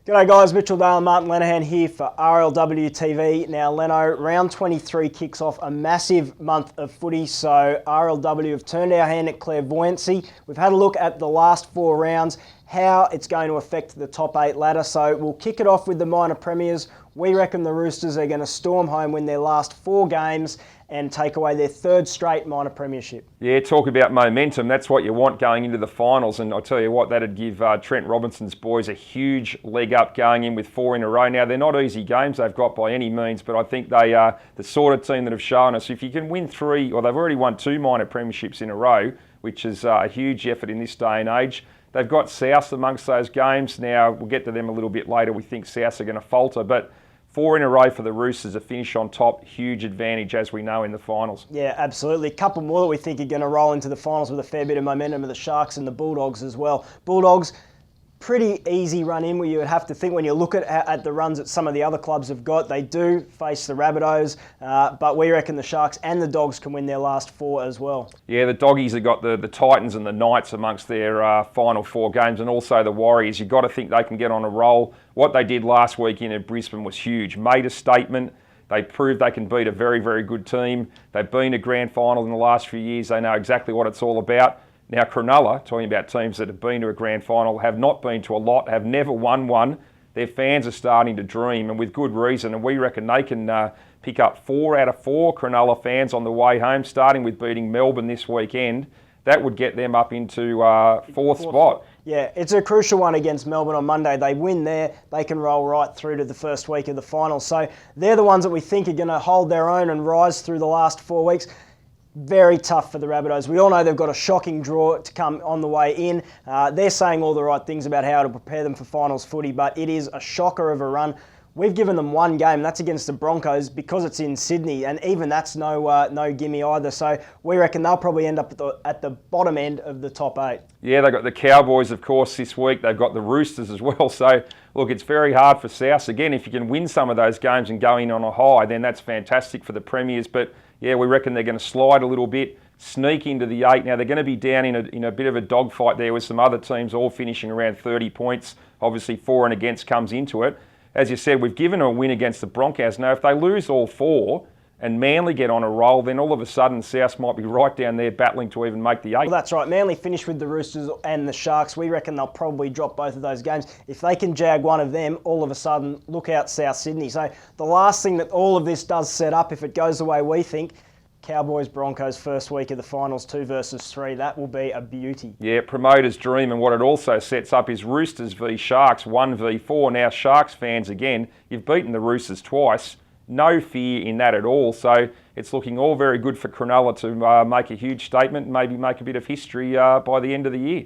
G'day guys, Mitchell Dale and Martin Lenehan here for RLW TV. Now Leno, round 23 kicks off a massive month of footy, so RLW have turned our hand at clairvoyancy. We've had a look at the last 4 rounds, how it's going to affect the top 8 ladder. So we'll kick it off with the minor premiers. We reckon the Roosters are going to storm home, win their last 4 games and take away their 3rd straight minor premiership. Yeah, talk about momentum. That's what you want going into the finals. And I'll tell you what, that'd give Trent Robinson's boys a huge leg up going in with 4 in a row. Now, they're not easy games they've got by any means, but I think they are the sort of team that have shown us if you can win 3, or they've already won 2 minor premierships in a row, which is a huge effort in this day and age. They've got South amongst those games. Now, we'll get to them a little bit later. We think South are going to falter, but 4 in a row for the Roosters, a finish on top, huge advantage as we know in the finals. Yeah, absolutely. A couple more that we think are going to roll into the finals with a fair bit of momentum of the Sharks and the Bulldogs as well. Bulldogs, pretty easy run in where you would have to think when you look at the runs that some of the other clubs have got. They do face the Rabbitohs, but we reckon the Sharks and the Dogs can win their last 4 as well. Yeah, the Doggies have got the Titans and the Knights amongst their final 4 games, and also the Warriors. You've got to think they can get on a roll. What they did last weekend at Brisbane was huge. Made a statement. They proved they can beat a very, very good team. They've been to grand final in the last few years. They know exactly what it's all about. Now, Cronulla, talking about teams that have been to a grand final, have not been to a lot, have never won one. Their fans are starting to dream, and with good reason. And we reckon they can pick up 4 out of 4 Cronulla fans on the way home, starting with beating Melbourne this weekend. That would get them up into 4th spot. Yeah, it's a crucial one against Melbourne on Monday. They win there, they can roll right through to the first week of the final. So they're the ones that we think are going to hold their own and rise through the last 4 weeks. Very tough for the Rabbitohs. We all know they've got a shocking draw to come on the way in. They're saying all the right things about how to prepare them for finals footy, but it is a shocker of a run. We've given them 1 game, that's against the Broncos because it's in Sydney, and even that's no gimme either. So we reckon they'll probably end up at the bottom end of the top 8. Yeah, they've got the Cowboys, of course, this week. They've got the Roosters as well. So, look, it's very hard for South. Again, if you can win some of those games and go in on a high, then that's fantastic for the Premiers. But, yeah, we reckon they're going to slide a little bit, sneak into the 8. Now, they're going to be down in a bit of a dogfight there with some other teams all finishing around 30 points. Obviously, for and against comes into it. As you said, we've given them a win against the Broncos. Now, if they lose all 4 and Manly get on a roll, then all of a sudden South might be right down there battling to even make the 8. Well, that's right. Manly finished with the Roosters and the Sharks. We reckon they'll probably drop both of those games. If they can jag one of them, all of a sudden, look out South Sydney. So the last thing that all of this does set up, if it goes the way we think, Cowboys, Broncos, first week of the finals, 2 versus 3. That will be a beauty. Yeah, promoter's dream. And what it also sets up is Roosters v Sharks, 1 v 4. Now, Sharks fans, again, you've beaten the Roosters twice. No fear in that at all. So it's looking all very good for Cronulla to make a huge statement and maybe make a bit of history by the end of the year.